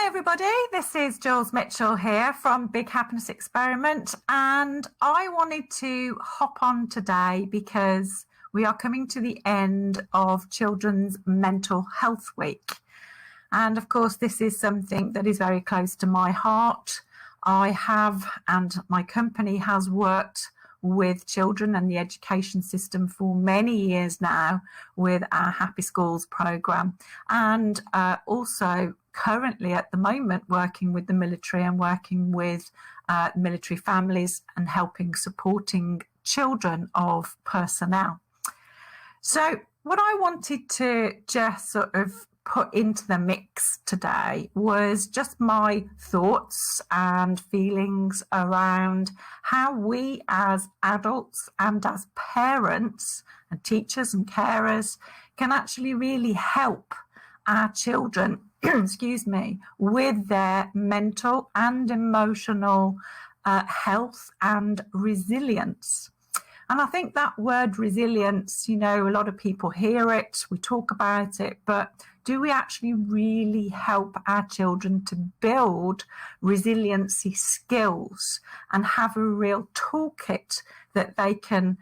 Hi everybody, this is Jules Mitchell here from Big Happiness Experiment, and I wanted to hop on today because we are coming to the end of Children's Mental Health Week. And of course, this is something that is very close to my heart. I have, and my company has worked with children and the education system for many years now with our Happy Schools program, and also currently at the moment working with the military and working with military families and supporting children of personnel. So what I wanted to just sort of put into the mix today was just my thoughts and feelings around how we as adults and as parents and teachers and carers can actually really help our children with their mental and emotional health and resilience. And I think that word resilience, a lot of people hear it, we talk about it, but do we actually really help our children to build resiliency skills and have a real toolkit that they can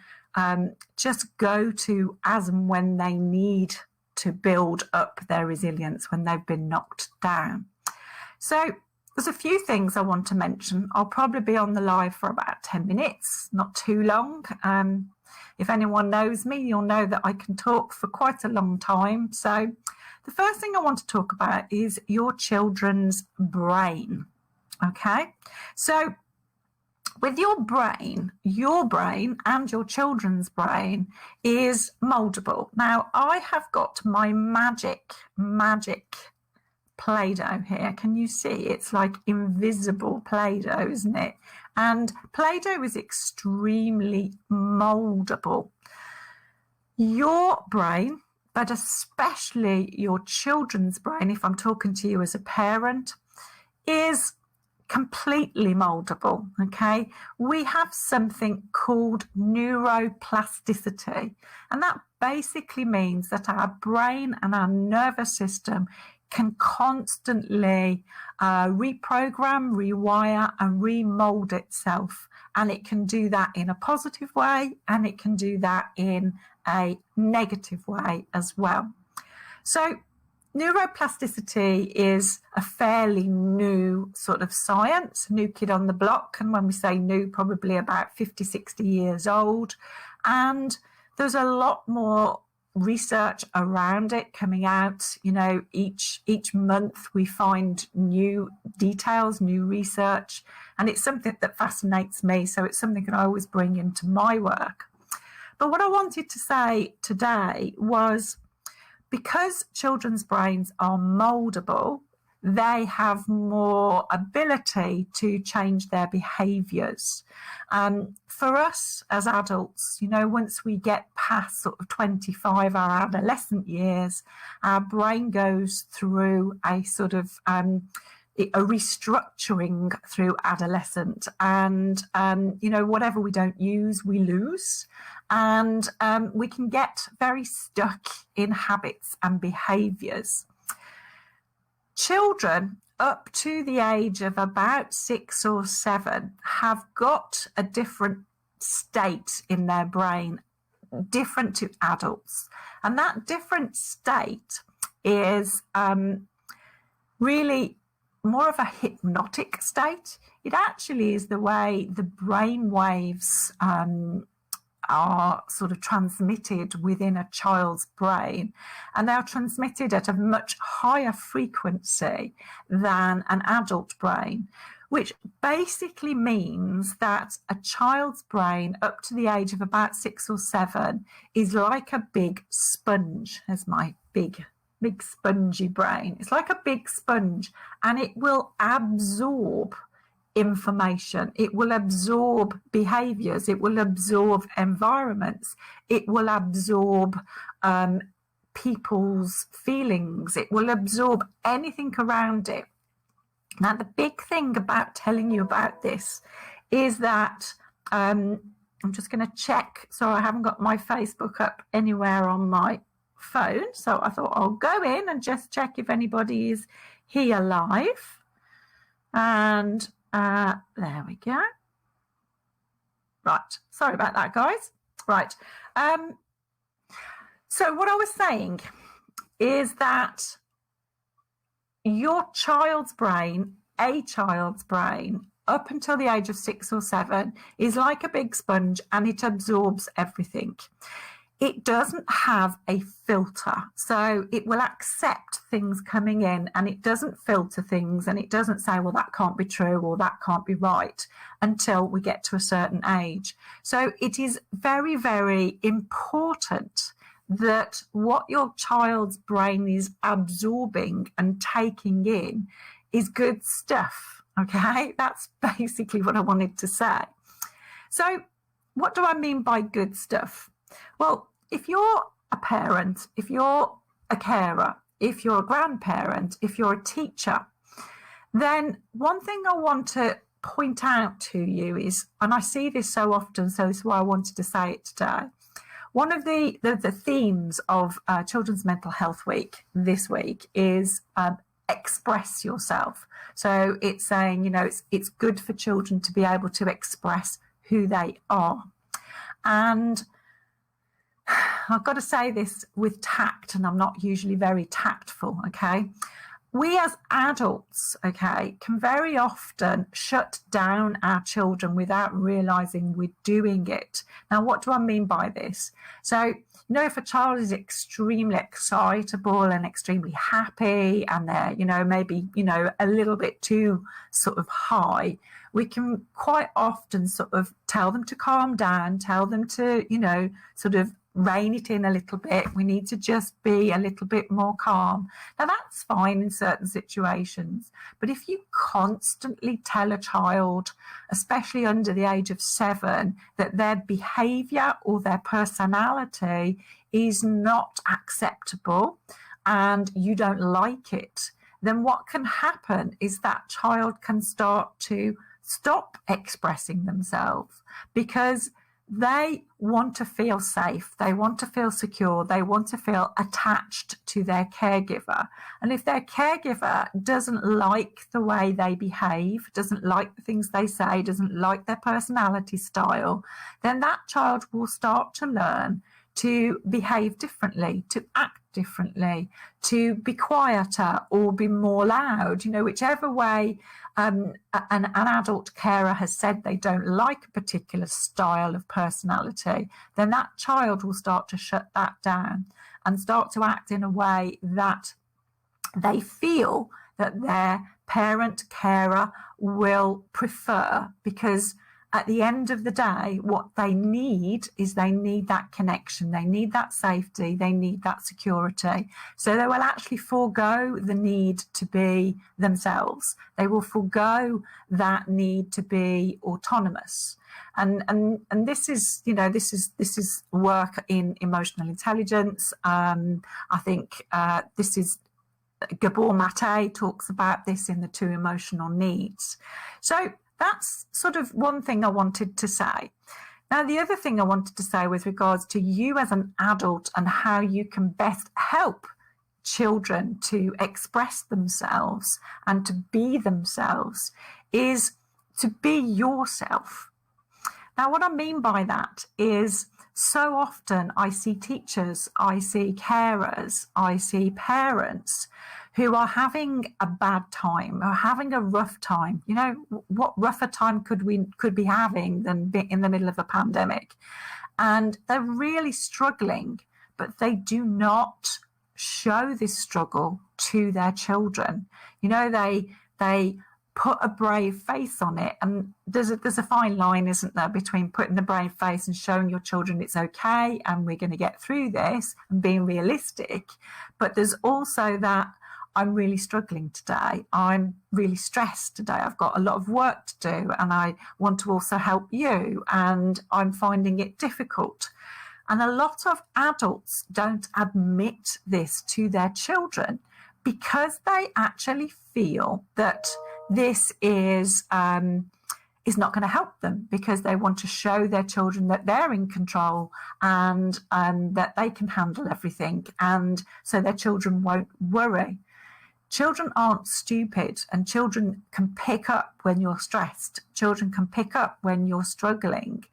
just go to as and when they need to build up their resilience when they've been knocked down? So there's a few things I want to mention. I'll probably be on the live for about 10 minutes, not too long. If anyone knows me, you'll know that I can talk for quite a long time. So the first thing I want to talk about is your children's brain. Okay, so with your brain and your children's brain is moldable. Now, I have got my magic Play-Doh here. Can you see? It's like invisible Play-Doh, isn't it? And Play-Doh is extremely moldable. Your brain, but especially your children's brain, if I'm talking to you as a parent, is completely moldable. Okay, we have something called neuroplasticity, and that basically means that our brain and our nervous system can constantly reprogram, rewire and remold itself, and it can do that in a positive way and it can do that in a negative way as well. So neuroplasticity is a fairly new sort of science, new kid on the block. And when we say new, probably about 50, 60 years old. And there's a lot more research around it coming out. Each month we find new details, new research, and it's something that fascinates me. So it's something that I always bring into my work. But what I wanted to say today was, because children's brains are moldable, they have more ability to change their behaviours. For us as adults, once we get past sort of 25, our adolescent years, our brain goes through a sort of a restructuring through adolescent, and whatever we don't use, we lose. And we can get very stuck in habits and behaviours. Children up to the age of about 6 or 7 have got a different state in their brain, different to adults. And that different state is really more of a hypnotic state. It actually is the way the brain waves are sort of transmitted within a child's brain, and they're transmitted at a much higher frequency than an adult brain, which basically means that a child's brain up to the age of about 6 or 7 is like a big sponge. As my big spongy brain, it's like a big sponge, and it will absorb information, it will absorb behaviors, it will absorb environments, it will absorb people's feelings, it will absorb anything around it. Now, the big thing about telling you about this is that I'm just going to check, so I haven't got my Facebook up anywhere on my phone, so I thought I'll go in and just check if anybody is here live. And there we go. Right, sorry about that, guys. Right. So what I was saying is that your child's brain, a child's brain, up until the age of 6 or 7, is like a big sponge and it absorbs everything. It doesn't have a filter, so it will accept things coming in and it doesn't filter things, and it doesn't say, well, that can't be true or that can't be right, until we get to a certain age. So it is very, very important that what your child's brain is absorbing and taking in is good stuff. Okay, that's basically what I wanted to say. So what do I mean by good stuff? Well, if you're a parent, if you're a carer, if you're a grandparent, if you're a teacher, then one thing I want to point out to you is, and I see this so often, so this is why I wanted to say it today, one of the themes of Children's Mental Health Week this week is express yourself. So it's saying, you know, it's good for children to be able to express who they are. And I've got to say this with tact, and I'm not usually very tactful, okay? We as adults, okay, can very often shut down our children without realizing we're doing it. Now, what do I mean by this? So, you know, if a child is extremely excitable and extremely happy and they're, you know, maybe, you know, a little bit too sort of high, we can quite often sort of tell them to calm down, tell them to, you know, sort of rein it in a little bit. We need to just be a little bit more calm. Now, that's fine in certain situations, but if you constantly tell a child, especially under the age of 7, that their behavior or their personality is not acceptable and you don't like it, then what can happen is that child can start to stop expressing themselves, because they want to feel safe, they want to feel secure, they want to feel attached to their caregiver. And if their caregiver doesn't like the way they behave, doesn't like the things they say, doesn't like their personality style, then that child will start to learn to behave differently, to act differently, to be quieter or be more loud, you know, whichever way an adult carer has said they don't like a particular style of personality, then that child will start to shut that down and start to act in a way that they feel that their parent carer will prefer, because at the end of the day, what they need is they need that connection, they need that safety, they need that security. So they will actually forego the need to be themselves. They will forego that need to be autonomous. And this is, you know, this is work in emotional intelligence. I think this is Gabor Mate talks about this in the 2 emotional needs. So that's sort of one thing I wanted to say. Now, the other thing I wanted to say with regards to you as an adult and how you can best help children to express themselves and to be themselves is to be yourself. Now, what I mean by that is, so often I see teachers, I see carers, I see parents who are having a bad time or having a rough time. You know, what rougher time could be having than being in the middle of a pandemic? And they're really struggling, but they do not show this struggle to their children. You know, they put a brave face on it, and there's a fine line, isn't there, between putting a brave face and showing your children it's okay and we're going to get through this and being realistic. But there's also that, I'm really struggling today, I'm really stressed today, I've got a lot of work to do and I want to also help you and I'm finding it difficult. And a lot of adults don't admit this to their children because they actually feel that this is not going to help them, because they want to show their children that they're in control and that they can handle everything, and so their children won't worry. children aren't stupid, and children can pick up when you're stressed. Children can pick up when you're struggling.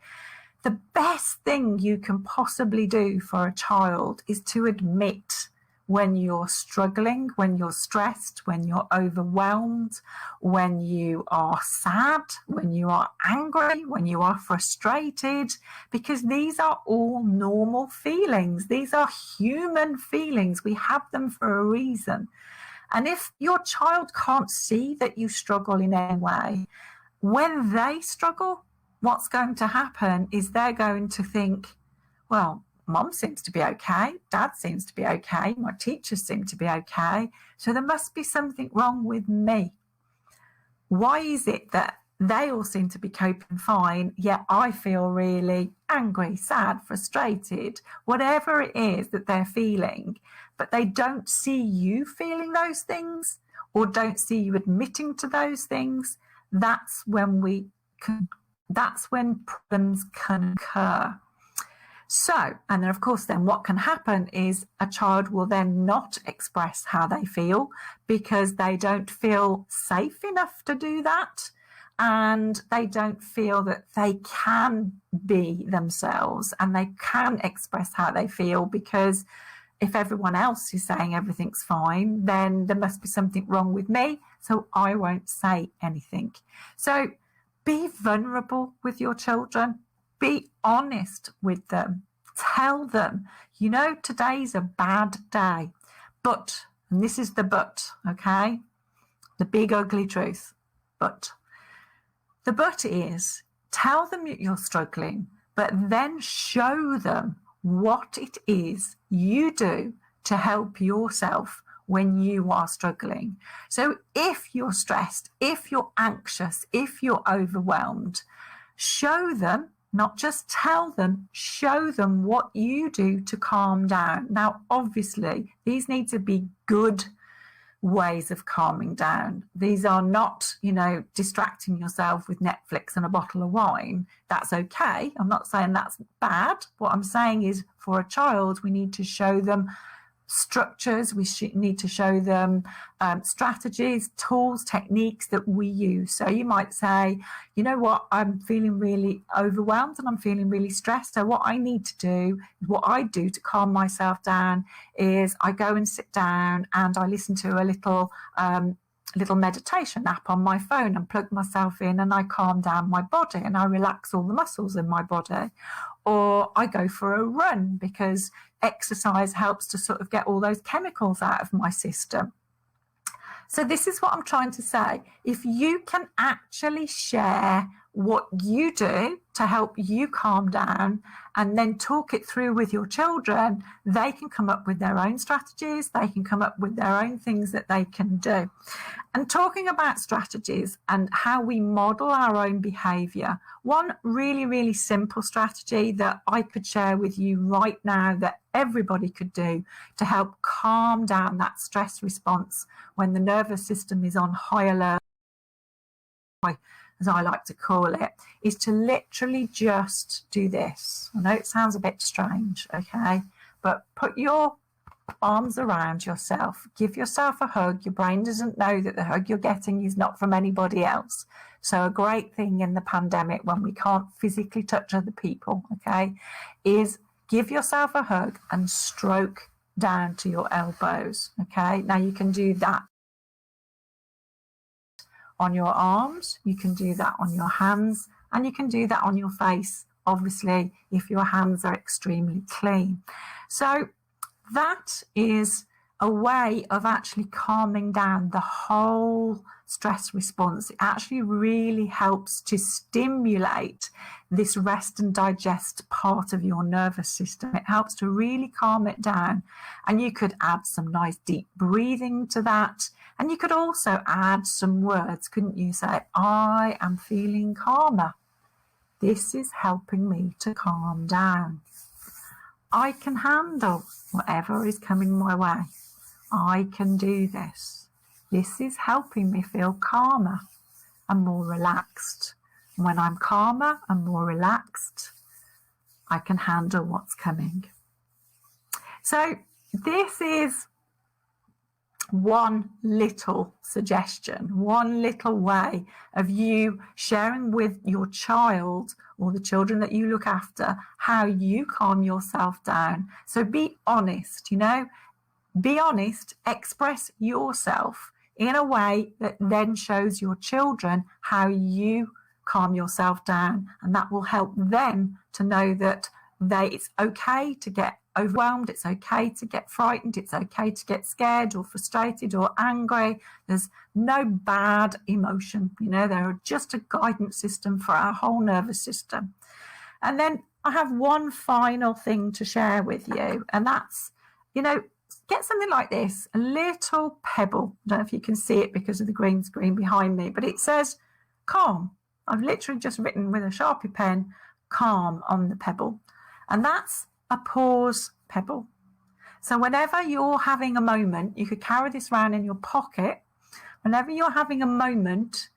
The best thing you can possibly do for a child is to admit when you're struggling, when you're stressed, when you're overwhelmed, when you are sad, when you are angry, when you are frustrated, because these are all normal feelings. These are human feelings. We have them for a reason. And if your child can't see that you struggle in any way, when they struggle, what's going to happen is they're going to think, well, Mum seems to be okay, Dad seems to be okay, my teachers seem to be okay, so there must be something wrong with me. Why is it that they all seem to be coping fine, yet I feel really angry, sad, frustrated, whatever it is that they're feeling, but they don't see you feeling those things or don't see you admitting to those things? That's when problems can occur. So, and then of course, then what can happen is a child will then not express how they feel because they don't feel safe enough to do that. And they don't feel that they can be themselves and they can express how they feel, because if everyone else is saying everything's fine, then there must be something wrong with me, so I won't say anything. So be vulnerable with your children. Be honest with them. Tell them, you know, today's a bad day, but, and this is the but, okay? The big ugly truth, but. The but is, tell them you're struggling, but then show them what it is you do to help yourself when you are struggling. So if you're stressed, if you're anxious, if you're overwhelmed, show them, not just tell them, show them what you do to calm down. Now, obviously, these need to be good ways of calming down. These are not, you know, distracting yourself with Netflix and a bottle of wine. That's okay. I'm not saying that's bad. What I'm saying is, for a child, we need to show them structures. We need to show them strategies, tools, techniques that we use. So you might say, you know what, I'm feeling really overwhelmed and I'm feeling really stressed. So what I need to do, what I do to calm myself down, is I go and sit down and I listen to a little meditation app on my phone and plug myself in, and I calm down my body and I relax all the muscles in my body. Or I go for a run, because exercise helps to sort of get all those chemicals out of my system. So this is what I'm trying to say. If you can actually share what you do to help you calm down and then talk it through with your children, they can come up with their own strategies. They can come up with their own things that they can do. And talking about strategies and how we model our own behavior, one really, really simple strategy that I could share with you right now that everybody could do to help calm down that stress response when the nervous system is on high alert, as I like to call it, is to literally just do this. I know it sounds a bit strange, okay? But put your arms around yourself. Give yourself a hug. Your brain doesn't know that the hug you're getting is not from anybody else. So a great thing in the pandemic, when we can't physically touch other people, okay, is give yourself a hug and stroke down to your elbows, okay? Now you can do that on your arms, you can do that on your hands, and you can do that on your face, obviously, if your hands are extremely clean. So that is a way of actually calming down the whole stress response. It actually really helps to stimulate this rest and digest part of your nervous system. It helps to really calm it down. And you could add some nice deep breathing to that. And you could also add some words, couldn't you? Say, I am feeling calmer. This is helping me to calm down. I can handle whatever is coming my way. I can do this. This is helping me feel calmer and more relaxed. When I'm calmer and more relaxed, I can handle what's coming. So this is just one little suggestion, one little way of you sharing with your child or the children that you look after how you calm yourself down. So be honest, be honest, express yourself in a way that then shows your children how you calm yourself down, and that will help them to know that it's okay to get overwhelmed, it's okay to get frightened, it's okay to get scared or frustrated or angry. There's no bad emotion, they're just a guidance system for our whole nervous system. And then I have one final thing to share with you, and that's, get something like this, a little pebble. I don't know if you can see it because of the green screen behind me, but it says calm. I've literally just written with a Sharpie pen, calm, on the pebble. And that's a pause pebble. So whenever you're having a moment, you could carry this around in your pocket. Whenever you're having a moment,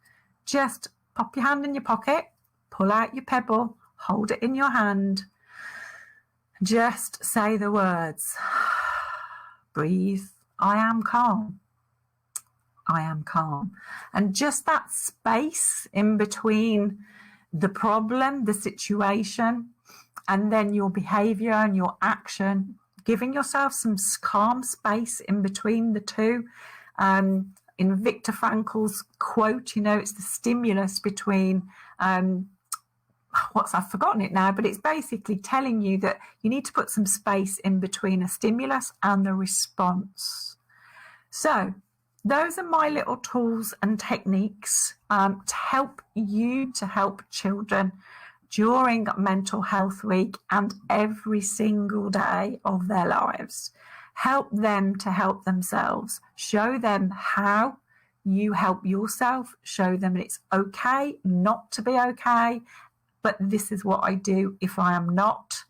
just pop your hand in your pocket, pull out your pebble, hold it in your hand, just say the words, breathe, I am calm. I am calm. And just that space in between the problem, the situation, and then your behavior and your action, giving yourself some calm space in between the two. In Viktor Frankl's quote, it's the stimulus between, I've forgotten it now, but it's basically telling you that you need to put some space in between a stimulus and the response. So those are my little tools and techniques to help you, to help children during Mental Health Week and every single day of their lives. Help them to help themselves. Show them how you help yourself. Show them it's okay not to be okay, but this is what I do if I am not.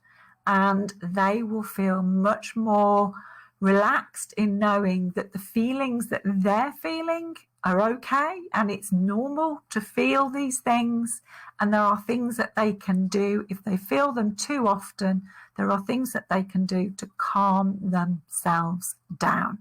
And they will feel much more relaxed in knowing that the feelings that they're feeling are okay, and it's normal to feel these things, and there are things that they can do. If they feel them too often, there are things that they can do to calm themselves down.